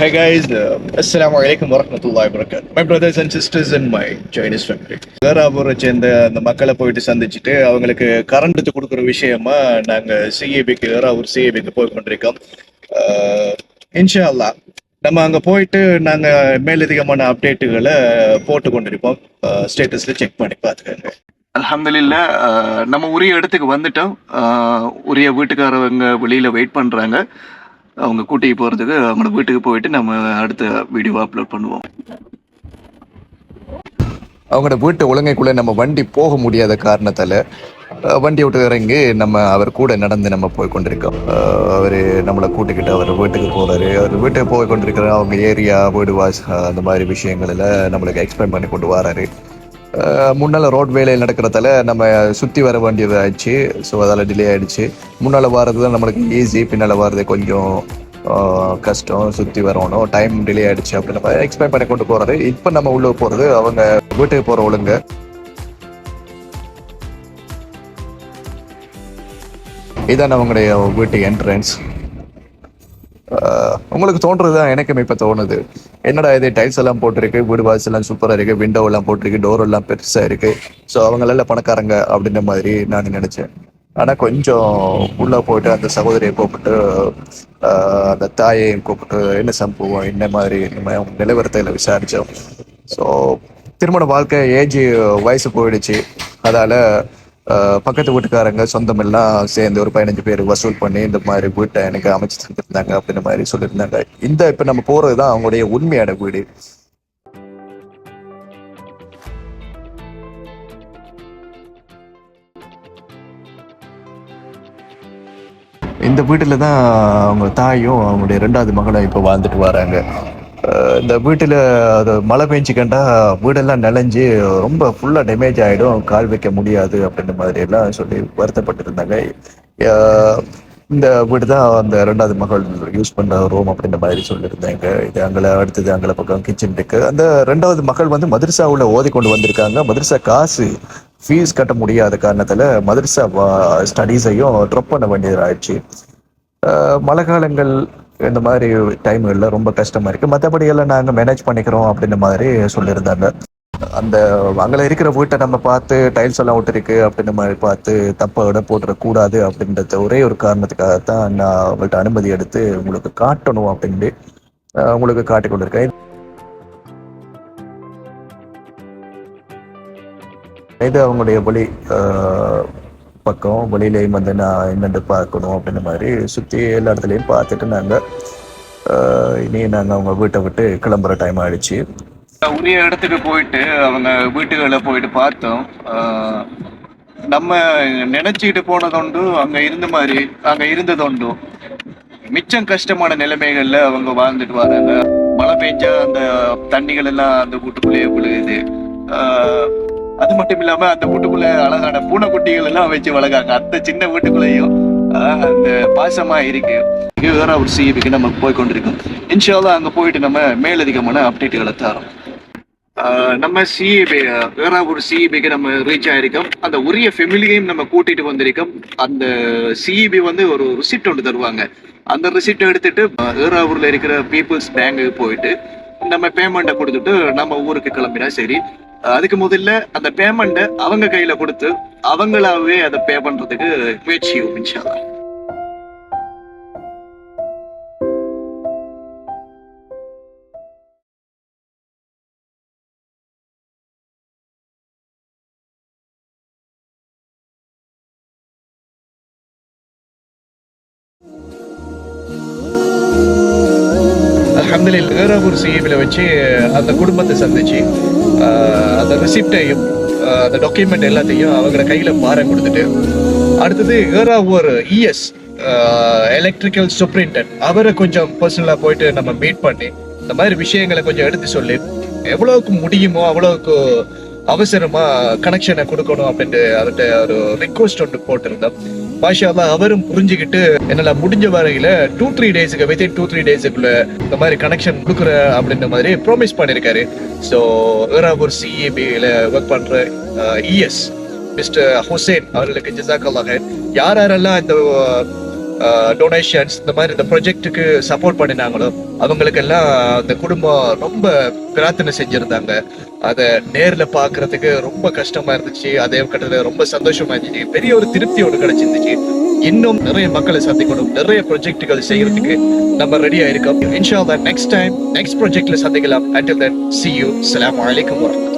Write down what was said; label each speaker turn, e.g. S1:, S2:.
S1: Hi guys, Assalamu alaikum wa rahmatullahi wa barakatuh. My brothers and sisters and my Chinese family. ஊரை சேர்ந்த அந்த மக்களை போயிட்டு சந்திச்சுட்டு அவங்களுக்கு கரண்ட் கொடுக்குற விஷயமா நாங்க சிஏபிக்கு ஒரு சிஏபிக்கு போய் கொண்டிருக்கோம். இன்ஷா அல்லாஹ் நம்ம அங்க போயிட்டு நாங்க மேலதிகமான அப்டேட்டுகளை போட்டு கொண்டிருப்போம். ஸ்டேட்டஸ்ல செக் பண்ணி பார்த்துக்கோங்க. அல்ஹம்துலில்லாஹ் நம்ம உரிய இடத்துக்கு வந்துட்டோம். உரிய வீட்டுக்காரவங்க வெளியில வெயிட் பண்றாங்க. அவங்க கூட்டிக்கு போகிறதுக்கு அவங்களோட வீட்டுக்கு போயிட்டு நம்ம அடுத்த வீடியோ அப்லோட் பண்ணுவோம். அவங்களோட வீட்டு ஒழுங்கைக்குள்ளே நம்ம வண்டி போக முடியாத காரணத்தால் வண்டி விட்டு இறங்கி நம்ம அவர் கூட நடந்து நம்ம போய் கொண்டிருக்கோம். அவர் நம்மளை கூட்டிக்கிட்டு அவர் வீட்டுக்கு போகிறாரு. அவர் வீட்டுக்கு போய் கொண்டிருக்கிற அவங்க ஏரியா வீடு அந்த மாதிரி விஷயங்களில் நம்மளுக்கு எக்ஸ்பிளைன் பண்ணி கொண்டு வராரு. முன்னால் ரோட் வேலையில் நடக்கிறதால நம்ம சுற்றி வர வேண்டியது ஆயிடுச்சு. ஸோ அதால் டிலே ஆகிடுச்சு. முன்னால் வர்றது தான் நம்மளுக்கு ஈஸி, பின்னால் வர்றது கொஞ்சம் கஷ்டம். சுற்றி வரணும், டைம் டிலே ஆகிடுச்சு அப்படின்னு நம்ம எக்ஸ்பிளைன் பண்ணி கொண்டு போகிறாரு. இப்போ நம்ம உள்ளே போகிறது அவங்க வீட்டுக்கு போகிற ஒழுங்க. இதான் அவங்களுடைய வீட்டு என்ட்ரன்ஸ். உங்களுக்கு தோன்றதுதான் எனக்கும் இப்போ தோணுது. என்னடா இது டைல்ஸ் எல்லாம் போட்டிருக்கு, வீடு வாசல் எல்லாம் சூப்பராக இருக்குது, விண்டோ எல்லாம் போட்டிருக்கு, டோர் எல்லாம் பெருசாக இருக்குது. ஸோ அவங்களெல்லாம் பணக்காரங்க அப்படின்ற மாதிரி நான் நினச்சேன். ஆனால் கொஞ்சம் உள்ளே போயிட்டு அந்த சகோதரியை கூப்பிட்டு அந்த தாயையும் கூப்பிட்டு என்ன சம்பவம் என்ன மாதிரி நம்ம நிலவரத்தில் விசாரித்தோம். ஸோ திருமண வாழ்க்கை வயசு போயிடுச்சு. அதால் பக்கத்து வீட்டுக்காரங்க சொந்தமெல்லாம் சேர்ந்து ஒரு 15 பேர் வசூல் பண்ணி இந்த மாதிரி வீட்டை எனக்கு அமைச்சு தந்துருந்தாங்க அப்படின்ற மாதிரி சொல்லியிருந்தாங்க. இப்போ நம்ம போகிறது தான் அவங்களுடைய உண்மையான வீடு. இந்த வீட்டில் தான் அவங்க தாயும் அவங்களுடைய 2வது மகளும் இப்போ வாழ்ந்துட்டு வராங்க. இந்த வீட்டில் அது மழை பெஞ்சிக்கண்டா வீடெல்லாம் நனைஞ்சு ரொம்ப ஃபுல்லாக டேமேஜ் ஆகிடும், கால் வைக்க முடியாது அப்படின்ற மாதிரி எல்லாம் சொல்லி வருத்தப்பட்டு இருந்தாங்க. இந்த வீடு தான் அந்த 2வது மகள் யூஸ் பண்ணுற ரூம் அப்படின்ற மாதிரி சொல்லியிருந்தாங்க. இது அங்கே அடுத்தது அங்கே பக்கம் கிச்சன் இருக்கு. அந்த 2வது மகள் வந்து மதரசாவில் ஓதி கொண்டு வந்திருக்காங்க. மதரசா காசு ஃபீஸ் கட்ட முடியாத காரணத்தில் மதரசா ஸ்டடீஸையும் ட்ராப் பண்ண வேண்டியதாகிடுச்சு. மழை காலங்கள் இந்த மாதிரி டைம்களில் ரொம்ப கஷ்டமாக இருக்குது. மற்றபடி எல்லாம் நாங்கள் மேனேஜ் பண்ணிக்கிறோம் அப்படின்ற மாதிரி சொல்லியிருந்தாங்க. அந்த அங்கே இருக்கிற வீட்டை நம்ம பார்த்து டைல்ஸ் எல்லாம் விட்டுருக்கு அப்படின்ற மாதிரி பார்த்து தப்பை இடம் போட்டுறக்கூடாது அப்படின்றத ஒரே ஒரு காரணத்துக்காகத்தான் நான் அவங்கள்ட்ட அனுமதி எடுத்து உங்களுக்கு காட்டணும் அப்படின்ட்டு உங்களுக்கு காட்டி கொண்டிருக்கேன். இது அவங்களுடைய வழி பக்கம் வெளியிலையும் வந்து நான் என்னென்று பார்க்கணும் அப்படின்ற மாதிரி சுற்றி எல்லா இடத்துலையும் பார்த்துட்டு நாங்கள் இனி நாங்கள் அவங்க வீட்டை விட்டு கிளம்புற டைம் ஆயிடுச்சு. உரிய இடத்துக்கு போயிட்டு அவங்க வீட்டுகளை போயிட்டு பார்த்தோம். நம்ம நினைச்சுக்கிட்டு போனதுண்டு அங்கே இருந்ததுண்டு மிச்சம் கஷ்டமான நிலைமைகள்ல அவங்க வாழ்ந்துட்டு வராங்க. மழை பெஞ்சா அந்த தண்ணிகள் எல்லாம் அந்த வீட்டுக்குள்ளேயே விழுகுது. அது மட்டும் இல்லாம அந்த வீட்டுக்குள்ள அழகான பூனைக்குட்டிகள் எல்லாம் வச்சு வளர்க்காங்க. அந்த சின்ன வீட்டுக்குள்ளேயும் அந்த பாசமா இருக்கு. வேற ஒரு சிஇபிக்கு நம்ம போய் கொண்டிருக்கோம். இன்ஷா அல்லாஹ் அங்க போயிட்டு நம்ம மேலதிகமான அப்டேட்டுகளை தரோம். நம்ம சிஇபி வேற ஒரு சிஇபிக்கு நம்ம ரீச் ஆயிருக்கோம். அந்த உரிய ஃபெமிலியையும் நம்ம கூட்டிட்டு வந்திருக்கோம். அந்த சிஇபி வந்து ஒரு ரிசிப்ட் ஒன்று தருவாங்க. அந்த ரிசிப்ட் எடுத்துட்டு ஏறாவூர்ல இருக்கிற பீப்புள்ஸ் பேங்க்கு போயிட்டு நம்ம பேமெண்ட்டை கொடுத்துட்டு நம்ம ஊருக்கு கிளம்பினா சரி. அதுக்கு முதல்ல அந்த பேமெண்ட்டை அவங்க கையில கொடுத்து அவங்களாவே அதை பே பண்றதுக்கு முயற்சியும் இன்ஷா அல்லாஹ். அல்ஹம்துலில்லாஹ் ஏறாவூர் சிஇபில வச்சு அந்த குடும்பத்தை சந்திச்சு அந்த ரிசிப்டையும் அந்த டாக்குமெண்ட் எல்லாத்தையும் அவங்கள கையில பாரம் கொடுத்துட்டு அடுத்தது ஏறாவூர் இஎஸ் எலக்ட்ரிக்கல் சூப்பரிண்டென்ட் அவரை கொஞ்சம் பர்சனலா போயிட்டு நம்ம மீட் பண்ணி இந்த மாதிரி விஷயங்களை கொஞ்சம் எடுத்து சொல்லி எவ்வளவுக்கு முடியுமோ அவ்வளவுக்கு அவசரமா கனெக்ஷனை கொடுக்கணும் அப்படின்ட்டு அவர்கிட்ட ஒரு ரிக்வஸ்ட் ஒன்று போட்டிருந்தோம். மாஷா அல்லாஹ் அவரும் புரிஞ்சுக்கிட்டு என்னால முடிஞ்ச வரையில 2-3 டேஸுக்கு வித்தின் 2-3 டேஸுக்குள்ள இந்த மாதிரி கனெக்ஷன் கொடுக்குற அப்படின்ற மாதிரி ப்ராமிஸ் பண்ணியிருக்காரு. ஸோ ஏறாவூர் சிஇபியில ஒர்க் பண்ற இஎஸ் மிஸ்டர் ஹுசேன் அவர்களுக்கு ஜஸாக்கல்லாஹ். யாரெல்லாம் இந்த டொனேஷன்ஸ் இந்த மாதிரி இந்த ப்ரொஜெக்டுக்கு சப்போர்ட் பண்ணினாங்களோ அவங்களுக்கெல்லாம் அந்த குடும்பம் ரொம்ப பிரார்த்தனை செஞ்சிருந்தாங்க. அதை நேர்ல பாக்குறதுக்கு ரொம்ப கஷ்டமா இருந்துச்சு, அதே கட்டத்துல ரொம்ப சந்தோஷமா இருந்துச்சு, பெரிய ஒரு திருப்தியோடு கிடைச்சிருந்துச்சு. இன்னும் நிறைய மக்களை சந்திக்கணும், நிறைய ப்ரொஜெக்டுகள் செய்யறதுக்கு நம்ம ரெடியா இருக்கோம். இன்ஷா அல்லாஹ் நெக்ஸ்ட் டைம் நெக்ஸ்ட் ப்ரொஜெக்ட்ல சந்திக்கலாம். until then see you. அஸ்ஸலாமு அலைக்கும் வரஹ்மத்துல்லாஹி.